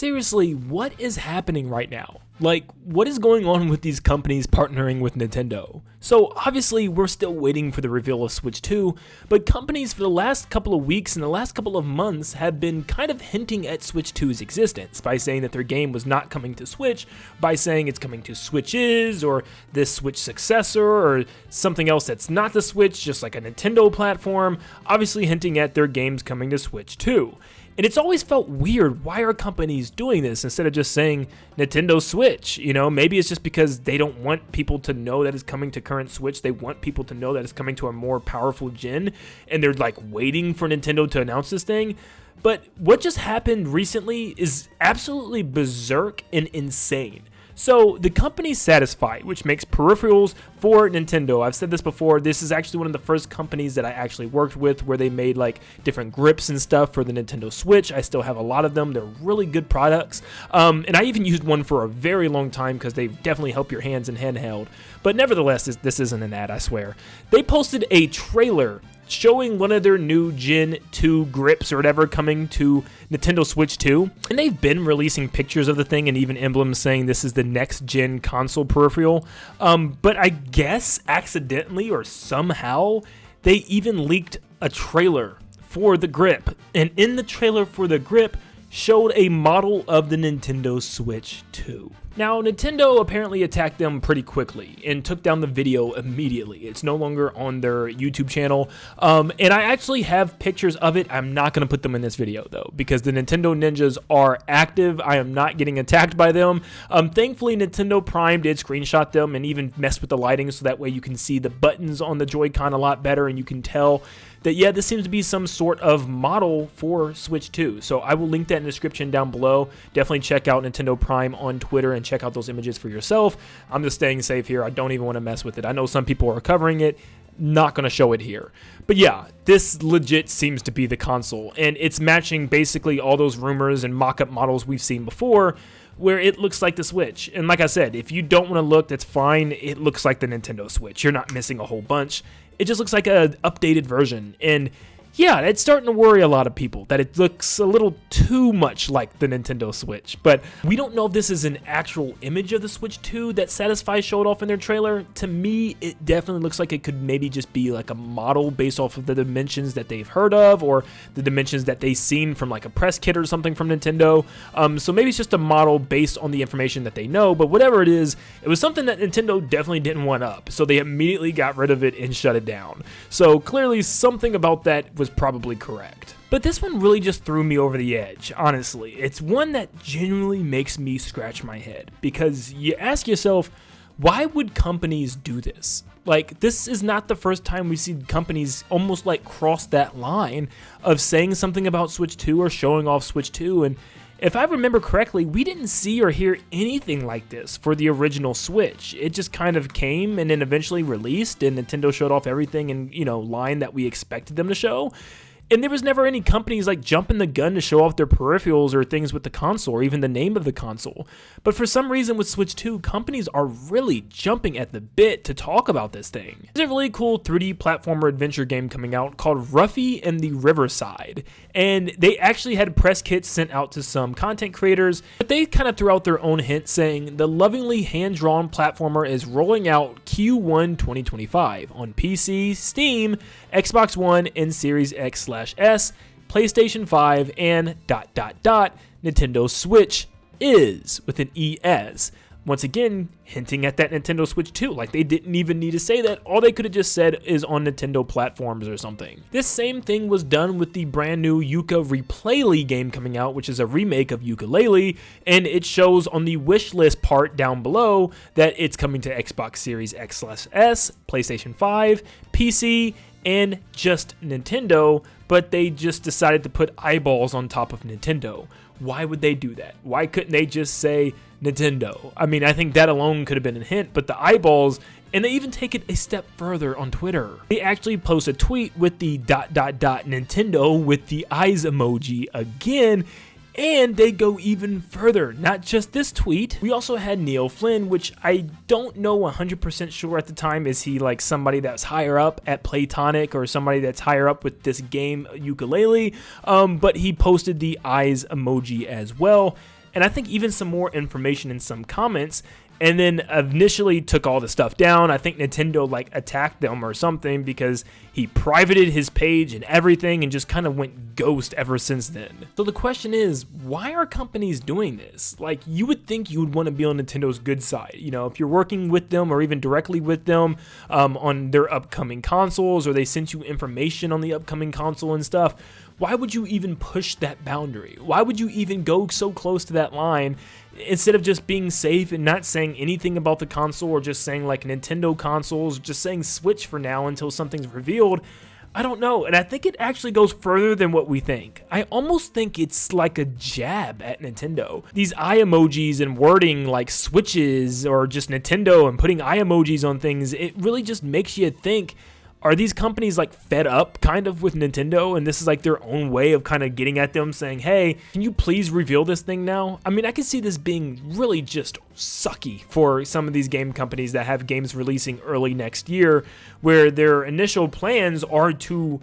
Seriously, what is happening right now? Like, what is going on with these companies partnering with Nintendo? So obviously we're still waiting for the reveal of Switch 2, but companies for the last couple of weeks and the last couple of months have been kind of hinting at Switch 2's existence by saying that their game was not coming to Switch, by saying it's coming to Switches, or this Switch successor, or something else that's not the Switch, just like a Nintendo platform, obviously hinting at their games coming to Switch 2. And it's always felt weird, why are companies doing this instead of just saying Nintendo Switch? You know, maybe it's just because they don't want people to know that it's coming to current Switch. They want people to know that it's coming to a more powerful gen, and they're like waiting for Nintendo to announce this thing. But what just happened recently is absolutely berserk and insane. So the company Satisfye, which makes peripherals for Nintendo, I've said this before, this is actually one of the first companies that I actually worked with where they made like different grips and stuff for the Nintendo Switch. I still have a lot of them. They're really good products. And I even used one for a very long time because they definitely help your hands in handheld. But nevertheless, this isn't an ad, I swear. They posted a trailer showing one of their new Gen 2 grips or whatever coming to Nintendo Switch 2. And they've been releasing pictures of the thing and even emblems saying this is the next gen console peripheral. But I guess accidentally or somehow they even leaked a trailer for the grip. And in the trailer for the grip showed a model of the Nintendo Switch 2. Now, Nintendo apparently attacked them pretty quickly and took down the video immediately. It's no longer on their YouTube channel, and I actually have pictures of it. I'm not going to put them in this video, though, because the Nintendo ninjas are active. I am not getting attacked by them. Thankfully, Nintendo Prime did screenshot them and even messed with the lighting so that way you can see the buttons on the Joy-Con a lot better, and you can tell that, yeah, this seems to be some sort of model for Switch 2. So I will link that in the description down below. Definitely check out Nintendo Prime on Twitter and check out those images for yourself. I'm just staying safe here. I don't even want to mess with it. I know some people are covering it. Not going to show it here. But yeah, this legit seems to be the console. And it's matching basically all those rumors and mock-up models we've seen before, where it looks like the Switch. And like I said, if you don't want to look, that's fine. It looks like the Nintendo Switch. You're not missing a whole bunch. It just looks like an updated version. And yeah, it's starting to worry a lot of people that it looks a little too much like the Nintendo Switch. But we don't know if this is an actual image of the Switch 2 that Satisfye showed off in their trailer. To me, it definitely looks like it could maybe just be like a model based off of the dimensions that they've heard of, or the dimensions that they've seen from like a press kit or something from Nintendo. So maybe it's just a model based on the information that they know. But whatever it is, it was something that Nintendo definitely didn't want up. So they immediately got rid of it and shut it down. So clearly something about that was probably correct. But this one really just threw me over the edge, honestly. It's one that genuinely makes me scratch my head, because you ask yourself, why would companies do this? Like, this is not the first time we've seen companies almost like cross that line of saying something about Switch 2 or showing off Switch 2, and if I remember correctly, we didn't see or hear anything like this for the original Switch. It just kind of came and then eventually released, and Nintendo showed off everything in, line that we expected them to show. And there was never any companies like jumping the gun to show off their peripherals or things with the console, or even the name of the console. But for some reason with Switch 2, companies are really jumping at the bit to talk about this thing. There's a really cool 3D platformer adventure game coming out called Ruffy and the Riverside. And they actually had press kits sent out to some content creators, but they kind of threw out their own hint saying the lovingly hand-drawn platformer is rolling out Q1 2025 on PC, Steam, Xbox One, and Series X/S, PlayStation 5, and ... Nintendo Switch is, with an ES. Once again, hinting at that Nintendo Switch 2, like they didn't even need to say that. All they could have just said is on Nintendo platforms or something. This same thing was done with the brand new Yooka Replayly game coming out, which is a remake of Yooka-Laylee, and it shows on the wish list part down below that it's coming to Xbox Series X/S, PlayStation 5, PC, and just Nintendo, but they just decided to put eyeballs on top of Nintendo. Why would they do that? Why couldn't they just say Nintendo? I mean, I think that alone could have been a hint, but the eyeballs, and they even take it a step further on Twitter. They actually post a tweet with the ... Nintendo with the eyes emoji again, and they go even further. Not just this tweet. We also had Neil Flynn, which I don't know 100% sure at the time. Is he like somebody that's higher up at Playtonic or somebody that's higher up with this game Yooka-Laylee? But he posted the eyes emoji as well. and I think even some more information in some comments, and then initially took all the stuff down. I think Nintendo like attacked them or something because he privated his page and everything and just kind of went ghost ever since then. So the question is, why are companies doing this? Like, you would think you would want to be on Nintendo's good side. You know, if you're working with them or even directly with them on their upcoming consoles, or they sent you information on the upcoming console and stuff, why would you even push that boundary? Why would you even go so close to that line instead of just being safe and not saying anything about the console, or just saying like Nintendo consoles, just saying Switch for now until something's revealed? I don't know, and I think it actually goes further than what we think. I almost think it's like a jab at Nintendo. These eye emojis and wording like Switches or just Nintendo and putting eye emojis on things, it really just makes you think, are these companies like fed up kind of with Nintendo, and this is like their own way of kind of getting at them, saying, hey, can you please reveal this thing now? I mean, I can see this being really just sucky for some of these game companies that have games releasing early next year, where their initial plans are to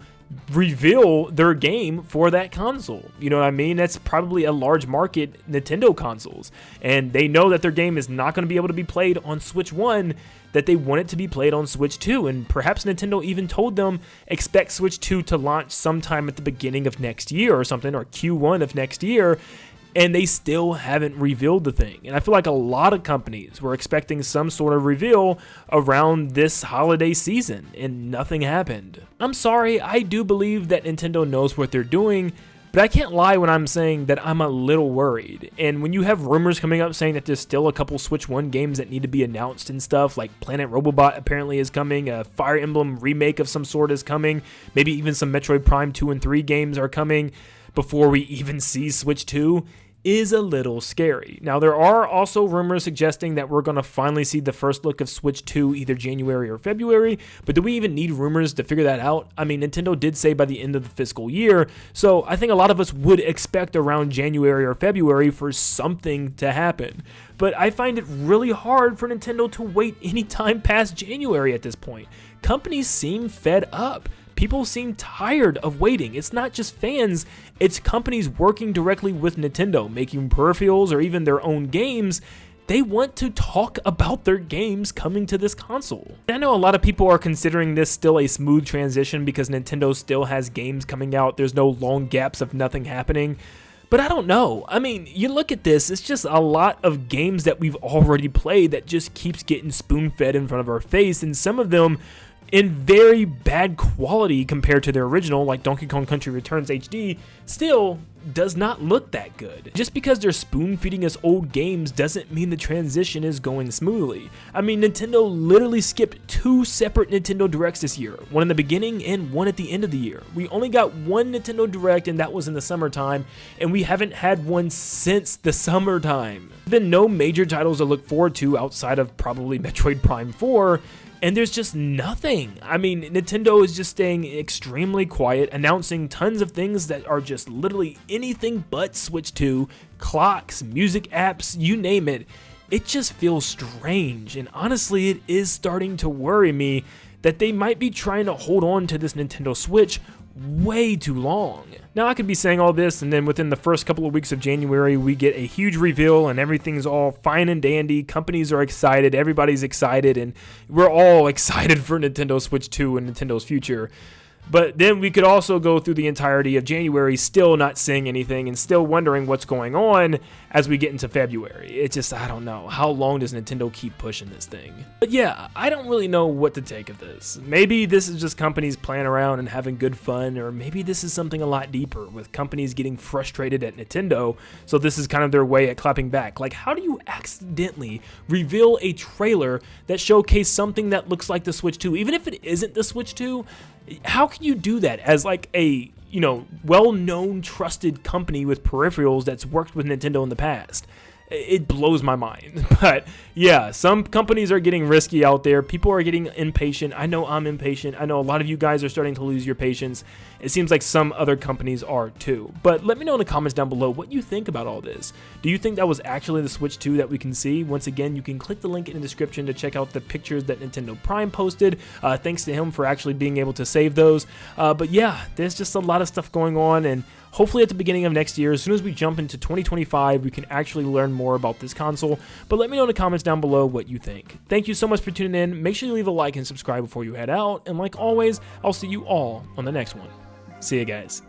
reveal their game for that console. You know what I mean? That's probably a large market Nintendo consoles, and they know that their game is not going to be able to be played on Switch 1, that they want it to be played on Switch 2, and perhaps Nintendo even told them expect Switch 2 to launch sometime at the beginning of next year or something, or Q1 of next year, and they still haven't revealed the thing. And I feel like a lot of companies were expecting some sort of reveal around this holiday season, and nothing happened. I'm sorry, I do believe that Nintendo knows what they're doing, but I can't lie when I'm saying that I'm a little worried. And when you have rumors coming up saying that there's still a couple Switch 1 games that need to be announced and stuff, like Planet Robobot apparently is coming, a Fire Emblem remake of some sort is coming, maybe even some Metroid Prime 2 and 3 games are coming before we even see Switch 2, is a little scary. Now, there are also rumors suggesting that we're going to finally see the first look of Switch 2 either January or February, but do we even need rumors to figure that out? I mean, Nintendo did say by the end of the fiscal year, so I think a lot of us would expect around January or February for something to happen. But I find it really hard for Nintendo to wait any time past January at this point. Companies seem fed up. People seem tired of waiting. It's not just fans, it's companies working directly with Nintendo, making peripherals or even their own games. They want to talk about their games coming to this console. I know a lot of people are considering this still a smooth transition because Nintendo still has games coming out. There's no long gaps of nothing happening. But I don't know. I mean, you look at this, it's just a lot of games that we've already played that just keeps getting spoon-fed in front of our face, and some of them in very bad quality compared to their original, like Donkey Kong Country Returns HD, still does not look that good. Just because they're spoon-feeding us old games doesn't mean the transition is going smoothly. I mean, Nintendo literally skipped 2 separate Nintendo Directs this year, one in the beginning and one at the end of the year. We only got one Nintendo Direct, and that was in the summertime, and we haven't had one since the summertime. There's been no major titles to look forward to outside of probably Metroid Prime 4, and there's just nothing. I mean, Nintendo is just staying extremely quiet, announcing tons of things that are just literally anything but Switch 2, clocks, music apps, you name it. It just feels strange, and honestly, it is starting to worry me that they might be trying to hold on to this Nintendo Switch way too long. Now, I could be saying all this, and then within the first couple of weeks of January, we get a huge reveal and everything's all fine and dandy. Companies are excited, everybody's excited, and we're all excited for Nintendo Switch 2 and Nintendo's future. But then we could also go through the entirety of January still not seeing anything and still wondering what's going on as we get into February. It's just, I don't know. How long does Nintendo keep pushing this thing? But yeah, I don't really know what to take of this. Maybe this is just companies playing around and having good fun, or maybe this is something a lot deeper with companies getting frustrated at Nintendo, so this is kind of their way at clapping back. Like, how do you accidentally reveal a trailer that showcased something that looks like the Switch 2, even if it isn't the Switch 2? How can you do that as like a, well-known, trusted company with peripherals that's worked with Nintendo in the past? It blows my mind. But yeah, some companies are getting risky out there. People are getting impatient. I know I'm impatient. I know a lot of you guys are starting to lose your patience. It seems like some other companies are too. But let me know in the comments down below what you think about all this. Do you think that was actually the Switch 2 that we can see? Once again, you can click the link in the description to check out the pictures that Nintendo Prime posted. Thanks to him for actually being able to save those. But yeah, there's just a lot of stuff going on, and Hopefully at the beginning of next year, as soon as we jump into 2025, we can actually learn more about this console, but let me know in the comments down below what you think. Thank you so much for tuning in. Make sure you leave a like and subscribe before you head out, and like always, I'll see you all on the next one. See you guys.